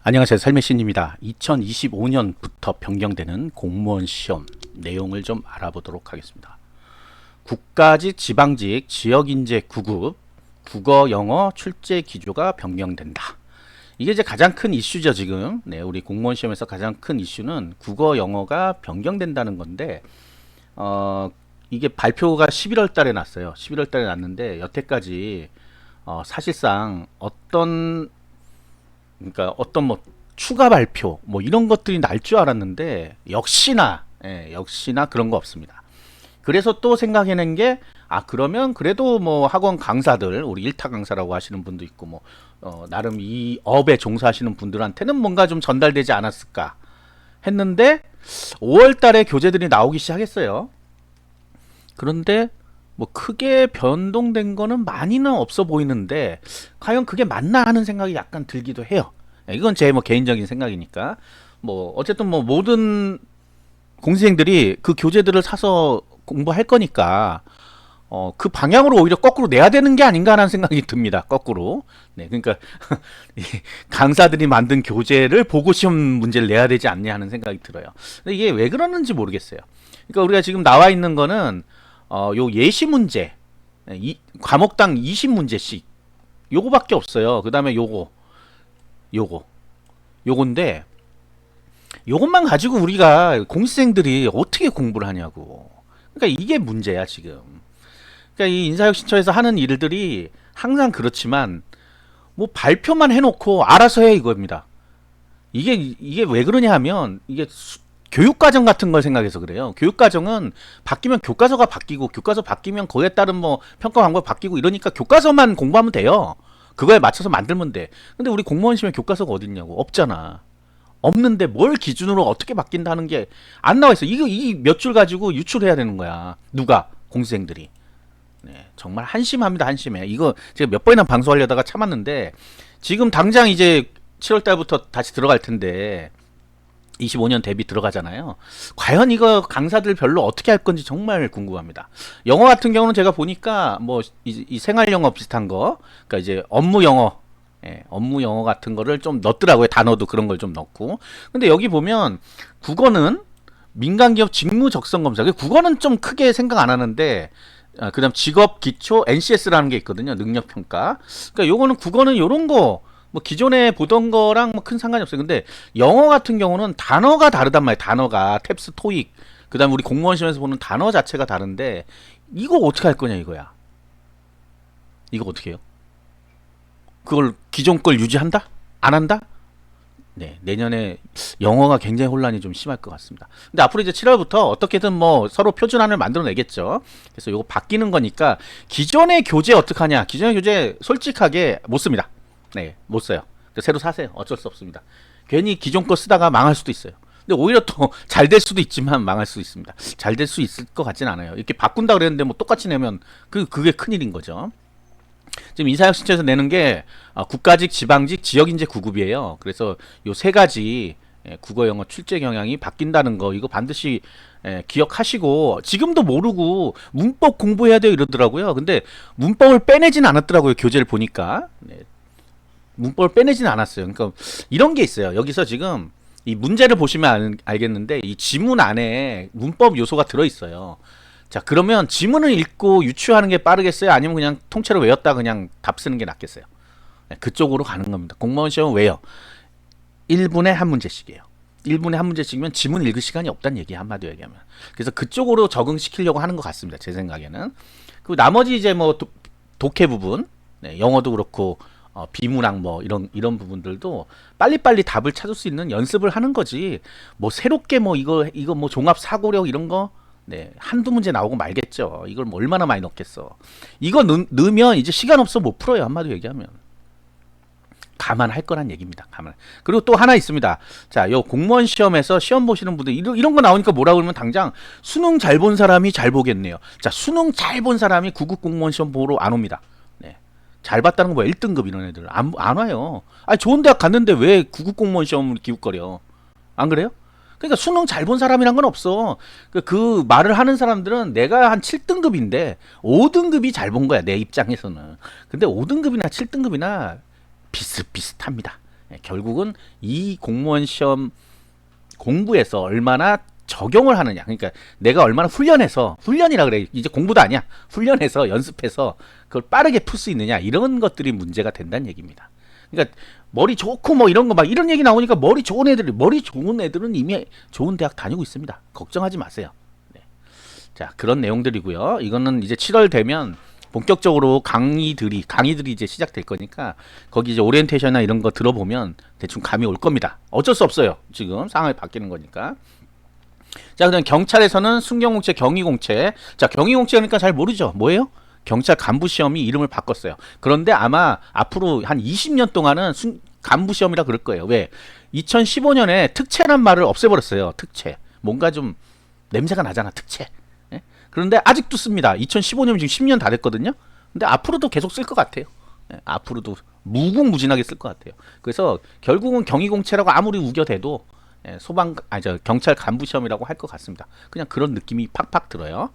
안녕하세요. 삶의신입니다. 2025년부터 변경되는 공무원 시험 내용을 좀 알아보도록 하겠습니다. 국가직, 지방직, 지역인재 9급 국어, 영어 출제 기조가 변경된다. 이게 이제 가장 큰 이슈죠, 지금. 네, 우리 공무원 시험에서 가장 큰 이슈는 국어, 영어가 변경된다는 건데, 이게 발표가 11월 달에 났어요. 11월 달에 났는데, 여태까지, 사실상 어떤 뭐 추가 발표 뭐 이런 것들이 날 줄 알았는데 역시나 그런 거 없습니다. 그래서 또 생각해낸 게 그러면 그래도 뭐 학원 강사들 우리 일타 강사라고 하시는 분도 있고 뭐 나름 이 업에 종사하시는 분들한테는 뭔가 좀 전달되지 않았을까 했는데 5월 달에 교재들이 나오기 시작했어요. 그런데 뭐 크게 변동된 거는 많이는 없어 보이는데 과연 그게 맞나 하는 생각이 약간 들기도 해요. 이건 제 뭐 개인적인 생각이니까 뭐 어쨌든 뭐 모든 공시생들이 그 교재들을 사서 공부할 거니까 그 방향으로 오히려 거꾸로 내야 되는 게 아닌가라는 생각이 듭니다. 거꾸로. 네, 그러니까 강사들이 만든 교재를 보고 시험 문제를 내야 되지 않냐 하는 생각이 들어요. 근데 이게 왜 그러는지 모르겠어요. 그러니까 우리가 지금 나와 있는 거는 요 예시 문제, 과목당 20문제씩 요거밖에 없어요. 그 다음에 요건데 요것만 가지고 우리가 공시생들이 어떻게 공부를 하냐고. 그러니까 이게 문제야 지금. 그러니까 이 인사혁신처에서 하는 일들이 항상 그렇지만 뭐 발표만 해놓고 알아서 해 이겁니다. 이게 왜 그러냐 하면 이게 교육과정 같은 걸 생각해서 그래요. 교육과정은 바뀌면 교과서가 바뀌고 교과서 바뀌면 그에 따른 뭐 평가 방법 바뀌고 이러니까 교과서만 공부하면 돼요. 그거에 맞춰서 만들면 돼. 근데 우리 공무원 시험에 교과서가 어딨냐고. 없잖아. 없는데 뭘 기준으로 어떻게 바뀐다는 게 안 나와 있어. 이거 이 몇 줄 가지고 유출해야 되는 거야. 누가? 공시생들이. 네, 정말 한심합니다. 한심해. 이거 제가 몇 번이나 방송하려다가 참았는데 지금 당장 이제 7월 달부터 다시 들어갈 텐데 25년 대비 들어가잖아요. 과연 이거 강사들 별로 어떻게 할 건지 정말 궁금합니다. 영어 같은 경우는 제가 보니까 뭐 이 생활 영어 비슷한 거, 그러니까 이제 업무 영어, 업무 영어 같은 거를 좀 넣더라고요. 단어도 그런 걸 좀 넣고. 근데 여기 보면 국어는 민간기업 직무 적성 검사. 국어는 좀 크게 생각 안 하는데 그다음 직업 기초 NCS라는 게 있거든요. 능력 평가. 그러니까 요거는 국어는 요런 거 뭐 기존에 보던 거랑 뭐 큰 상관이 없어요. 근데 영어 같은 경우는 단어가 다르단 말이에요. 단어가 탭스, 토익. 그다음 우리 공무원 시험에서 보는 단어 자체가 다른데 이거 어떻게 할 거냐 이거야. 이거 어떻게 해요? 그걸 기존 걸 유지한다? 안 한다? 네, 내년에 영어가 굉장히 혼란이 좀 심할 것 같습니다. 근데 앞으로 이제 7월부터 어떻게든 뭐 서로 표준안을 만들어내겠죠. 그래서 이거 바뀌는 거니까 기존의 교재 어떡하냐? 기존의 교재 솔직하게 못 씁니다. 네, 못 써요. 새로 사세요. 어쩔 수 없습니다. 괜히 기존 거 쓰다가 망할 수도 있어요. 근데 오히려 또 잘 될 수도 있지만 망할 수도 있습니다. 잘 될 수 있을 것 같진 않아요. 이렇게 바꾼다 그랬는데 뭐 똑같이 내면 그게 큰일인 거죠. 지금 인사혁신처에서 내는 게 국가직, 지방직, 지역인재 9급이에요. 그래서 요 세 가지 국어, 영어 출제 경향이 바뀐다는 거 이거 반드시 기억하시고 지금도 모르고 문법 공부해야 돼요 이러더라고요. 근데 문법을 빼내진 않았더라고요. 교재를 보니까. 네, 문법을 빼내진 않았어요. 그러니까 이런 게 있어요. 여기서 지금 이 문제를 보시면 알겠는데 이 지문 안에 문법 요소가 들어있어요. 자, 그러면 지문을 읽고 유추하는 게 빠르겠어요? 아니면 그냥 통째로 외웠다 그냥 답 쓰는 게 낫겠어요? 네, 그쪽으로 가는 겁니다. 공무원 시험은 왜요? 1분에 한 문제씩이에요. 1분에 한 문제씩이면 지문 읽을 시간이 없다는 얘기예요. 한마디로 얘기하면. 그래서 그쪽으로 적응시키려고 하는 것 같습니다. 제 생각에는. 그리고 나머지 이제 뭐 독해 부분, 네, 영어도 그렇고 비문학 뭐 이런 부분들도 빨리빨리 답을 찾을 수 있는 연습을 하는 거지. 뭐 새롭게 뭐 이거 뭐 종합 사고력 이런 거 네, 한두 문제 나오고 말겠죠. 이걸 뭐 얼마나 많이 넣겠어. 이거 넣으면 이제 시간 없어 못 풀어요. 한마디로 얘기하면. 감안할 거란 얘기입니다. 감안. 그리고 또 하나 있습니다. 자, 요 공무원 시험에서 시험 보시는 분들 이런 거 나오니까 뭐라 그러면 당장 수능 잘 본 사람이 잘 보겠네요. 자, 수능 잘 본 사람이 9급 공무원 시험 보러 안 옵니다. 네. 잘 봤다는 거 뭐 1등급 이런 애들 안 와요. 아니 좋은 대학 갔는데 왜 9급 공무원 시험을 기웃거려. 안 그래요? 그러니까 수능 잘 본 사람이란 건 없어. 그 말을 하는 사람들은 내가 한 7등급인데 5등급이 잘 본 거야. 내 입장에서는. 근데 5등급이나 7등급이나 비슷비슷합니다. 결국은 이 공무원 시험 공부에서 얼마나 적용을 하느냐. 그러니까 내가 얼마나 훈련이라 그래. 이제 공부도 아니야. 훈련해서 연습해서 그걸 빠르게 풀 수 있느냐. 이런 것들이 문제가 된다는 얘기입니다. 그러니까 머리 좋고 뭐 이런 거 막 이런 얘기 나오니까 머리 좋은 애들은 이미 좋은 대학 다니고 있습니다. 걱정하지 마세요. 네. 자, 그런 내용들이고요. 이거는 이제 7월 되면 본격적으로 강의들이 이제 시작될 거니까 거기 이제 오리엔테이션이나 이런 거 들어보면 대충 감이 올 겁니다. 어쩔 수 없어요. 지금 상황이 바뀌는 거니까. 자, 그다음 경찰에서는 순경공채, 경위공채. 자, 경위공채 그러니까 잘 모르죠. 뭐예요? 경찰 간부 시험이 이름을 바꿨어요. 그런데 아마 앞으로 한 20년 동안은 간부 시험이라 그럴 거예요. 왜? 2015년에 특채란 말을 없애버렸어요. 특채. 뭔가 좀 냄새가 나잖아. 특채. 예? 그런데 아직도 씁니다. 2015년 지금 10년 다 됐거든요. 근데 앞으로도 계속 쓸 것 같아요. 예, 앞으로도 무궁무진하게 쓸 것 같아요. 그래서 결국은 경위공채라고 아무리 우겨대도 경찰 간부 시험이라고 할 것 같습니다. 그냥 그런 느낌이 팍팍 들어요.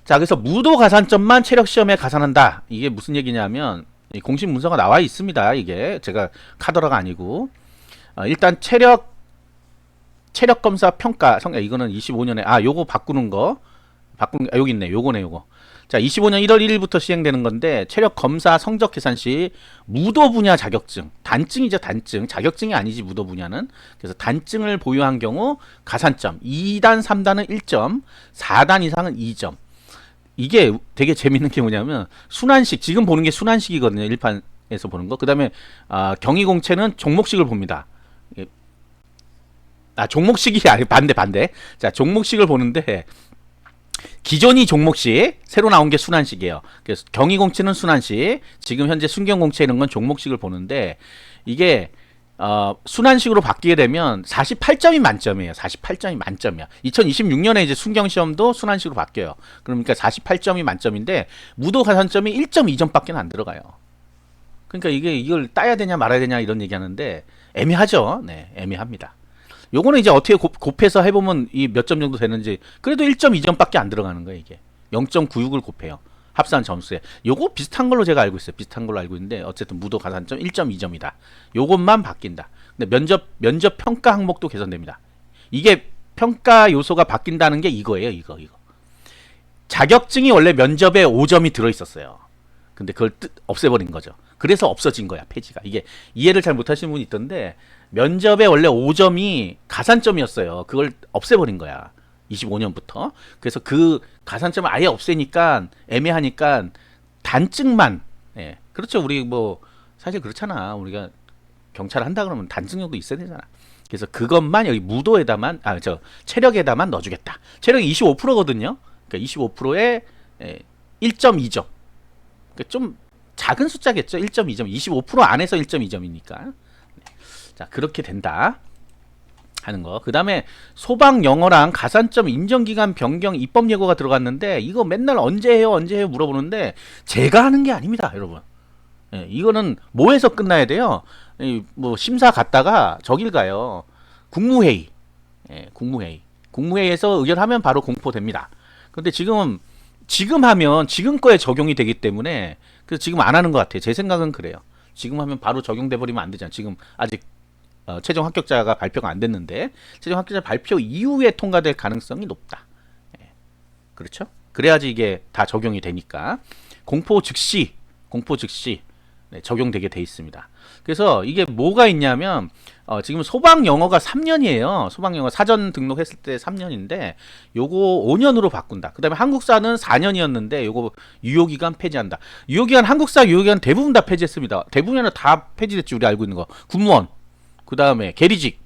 자, 그래서 무도 가산점만 체력 시험에 가산한다. 이게 무슨 얘기냐면 공식 문서가 나와 있습니다. 이게 제가 카더라가 아니고 일단 체력 검사 평가 이거는 25년에 요거 바꾸는 거 여기 있네. 요거네 요거. 자, 25년 1월 1일부터 시행되는 건데 체력 검사 성적 계산 시 무도 분야 자격증, 단증이죠, 단증. 자격증이 아니지 무도 분야는. 그래서 단증을 보유한 경우 가산점 2단, 3단은 1점, 4단 이상은 2점. 이게 되게 재밌는 게 뭐냐면 순환식, 지금 보는 게 순환식이거든요. 1판에서 보는 거. 그다음에 경위공채는 종목식을 봅니다. 종목식이 아니 반대. 자, 종목식을 보는데 기존이 종목식, 새로 나온 게 순환식이에요. 그래서 경위공채는 순환식, 지금 현재 순경공채 이런 건 종목식을 보는데 이게 순환식으로 바뀌게 되면 48점이 만점이에요. 48점이 만점이야. 2026년에 이제 순경시험도 순환식으로 바뀌어요. 그러니까 48점이 만점인데 무도 가산점이 1.2점밖에 안 들어가요. 그러니까 이걸 따야 되냐 말아야 되냐 이런 얘기하는데 애매하죠. 네, 애매합니다. 요거는 이제 어떻게 곱해서 해보면 이 몇 점 정도 되는지, 그래도 1.2점밖에 안 들어가는 거예요. 이게 0.96을 곱해요. 합산 점수에. 요거 비슷한 걸로 제가 알고 있어요. 비슷한 걸로 알고 있는데 어쨌든 무도 가산점 1.2점이다. 요것만 바뀐다. 근데 면접 평가 항목도 개선됩니다. 이게 평가 요소가 바뀐다는 게 이거예요. 이거. 자격증이 원래 면접에 5점이 들어 있었어요. 근데 그걸 없애버린 거죠. 그래서 없어진 거야, 폐지가. 이게 이해를 잘 못하시는 분이 있던데 면접에 원래 5점이 가산점이었어요. 그걸 없애버린 거야. 25년부터. 그래서 그 가산점을 아예 없애니까 애매하니까 단증만. 예. 그렇죠. 우리 뭐 사실 그렇잖아. 우리가 경찰 한다 그러면 단증력도 있어야 되잖아. 그래서 그것만 여기 무도에다만 체력에다만 넣어주겠다. 체력이 25%거든요. 그러니까 25%에 1.2점. 그러니까 좀 작은 숫자겠죠. 1.2점. 25% 안에서 1.2점이니까. 자, 그렇게 된다 하는 거. 그 다음에 소방 영어랑 가산점 인정기간 변경 입법 예고가 들어갔는데 이거 맨날 언제 해요 물어보는데 제가 하는 게 아닙니다, 여러분. 예, 이거는 뭐해서 끝나야 돼요? 뭐 심사 갔다가 저길 가요. 국무회의. 예, 국무회의에서 의결하면 바로 공포됩니다. 근데 지금 하면 지금 거에 적용이 되기 때문에 그래서 지금 안 하는 것 같아요. 제 생각은 그래요. 지금 하면 바로 적용돼 버리면 안 되잖아. 지금 아직 최종 합격자가 발표가 안 됐는데 최종 합격자 발표 이후에 통과될 가능성이 높다. 예. 그렇죠? 그래야지 이게 다 적용이 되니까 공포 즉시 네, 적용되게 돼 있습니다. 그래서 이게 뭐가 있냐면 지금 소방 영어가 3년이에요. 소방 영어 사전 등록했을 때 3년인데 요거 5년으로 바꾼다. 그다음에 한국사는 4년이었는데 요거 유효기간 폐지한다. 한국사 유효기간 대부분 다 폐지했습니다. 대부분이 아니라 다 폐지됐지. 우리 알고 있는 거. 군무원, 그 다음에 계리직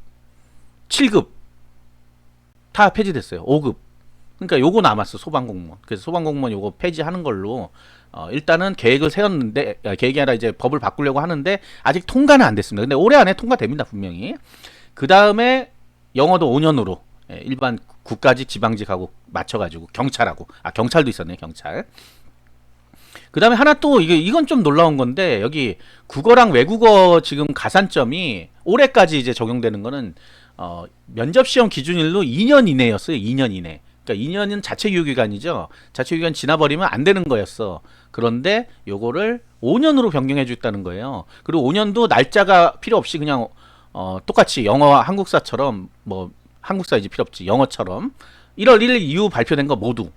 7급 다 폐지됐어요. 5급. 그러니까 요거 남았어. 소방공무원. 그래서 소방공무원 요거 폐지하는 걸로 일단은 계획을 세웠는데 계획이 아니라 이제 법을 바꾸려고 하는데 아직 통과는 안 됐습니다. 근데 올해 안에 통과됩니다, 분명히. 그 다음에 영어도 5년으로 일반 국가직 지방직하고 맞춰가지고 경찰도 있었네요. 경찰. 그 다음에 하나 또 이건 좀 놀라운 건데 여기 국어랑 외국어 지금 가산점이 올해까지 이제 적용되는 거는 면접시험 기준일로 2년 이내였어요. 2년 이내. 그러니까 2년은 자체 유효 기간이죠. 자체 유효 기간 지나버리면 안 되는 거였어. 그런데 요거를 5년으로 변경해 줬다는 거예요. 그리고 5년도 날짜가 필요 없이 그냥 똑같이 영어와 한국사처럼 뭐 한국사 이제 필요 없지. 영어처럼 1월 1일 이후 발표된 거 모두.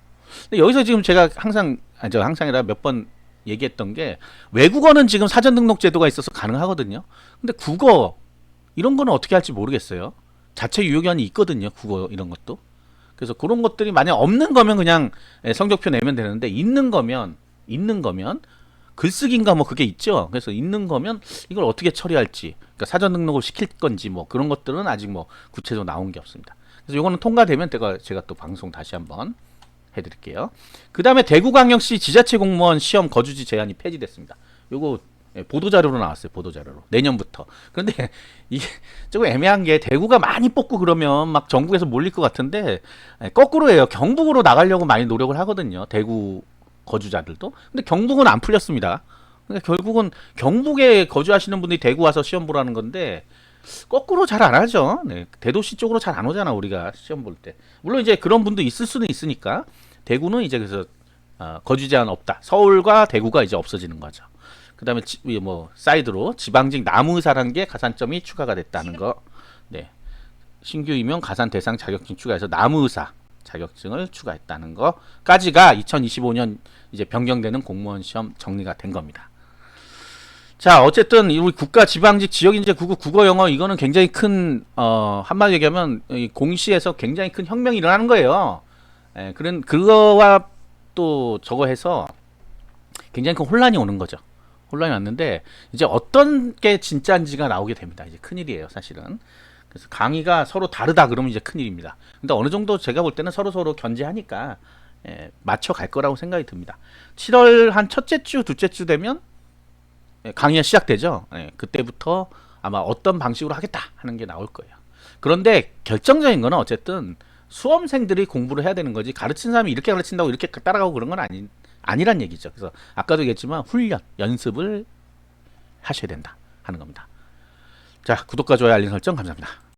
근데 여기서 지금 제가 항상 저 항상이라 몇 번 얘기했던 게 외국어는 지금 사전 등록 제도가 있어서 가능하거든요. 근데 국어 이런 거는 어떻게 할지 모르겠어요. 자체 유효기한이 있거든요. 국어 이런 것도. 그래서 그런 것들이 만약 없는 거면 그냥 성적표 내면 되는데 있는 거면 글쓰기인가 뭐 그게 있죠. 그래서 있는 거면 이걸 어떻게 처리할지, 그러니까 사전 등록을 시킬 건지 뭐 그런 것들은 아직 뭐 구체적으로 나온 게 없습니다. 그래서 이거는 통과되면 제가 또 방송 다시 한번 해드릴게요. 그 다음에 대구광역시 지자체 공무원 시험 거주지 제한이 폐지됐습니다. 요거 보도자료로 나왔어요. 보도자료로 내년부터. 그런데 이게 조금 애매한 게 대구가 많이 뽑고 그러면 막 전국에서 몰릴 것 같은데 거꾸로 해요. 경북으로 나가려고 많이 노력을 하거든요. 대구 거주자들도. 근데 경북은 안 풀렸습니다. 그러니까 결국은 경북에 거주하시는 분들이 대구 와서 시험 보라는 건데 거꾸로 잘 안 하죠. 네, 대도시 쪽으로 잘 안 오잖아 우리가 시험 볼 때. 물론 이제 그런 분도 있을 수는 있으니까 대구는 이제 그래서 거주 제한 없다. 서울과 대구가 이제 없어지는 거죠. 그다음에 뭐 사이드로 지방직 남의사라는 게 가산점이 추가가 됐다는 거. 네, 신규 임용 가산 대상 자격증 추가해서 남의사 자격증을 추가했다는 거까지가 2025년 이제 변경되는 공무원 시험 정리가 된 겁니다. 자, 어쨌든 우리 국가 지방직 지역인재 국어 국어 영어 이거는 굉장히 큰 한마디 얘기하면 이 공시에서 굉장히 큰 혁명이 일어나는 거예요. 그런 그거와 또 저거 해서 굉장히 큰 혼란이 오는 거죠. 혼란이 왔는데 이제 어떤 게 진짜인지가 나오게 됩니다. 이제 큰일이에요, 사실은. 그래서 강의가 서로 다르다 그러면 이제 큰일입니다. 근데 어느 정도 제가 볼 때는 서로 견제하니까 맞춰 갈 거라고 생각이 듭니다. 7월 한 첫째 주, 둘째 주 되면 강의가 시작되죠. 그때부터 아마 어떤 방식으로 하겠다 하는 게 나올 거예요. 그런데 결정적인 거는 어쨌든 수험생들이 공부를 해야 되는 거지 가르치는 사람이 이렇게 가르친다고 이렇게 따라가고 그런 건 아니란 얘기죠. 그래서 아까도 얘기했지만 훈련, 연습을 하셔야 된다 하는 겁니다. 자, 구독과 좋아요, 알림 설정 감사합니다.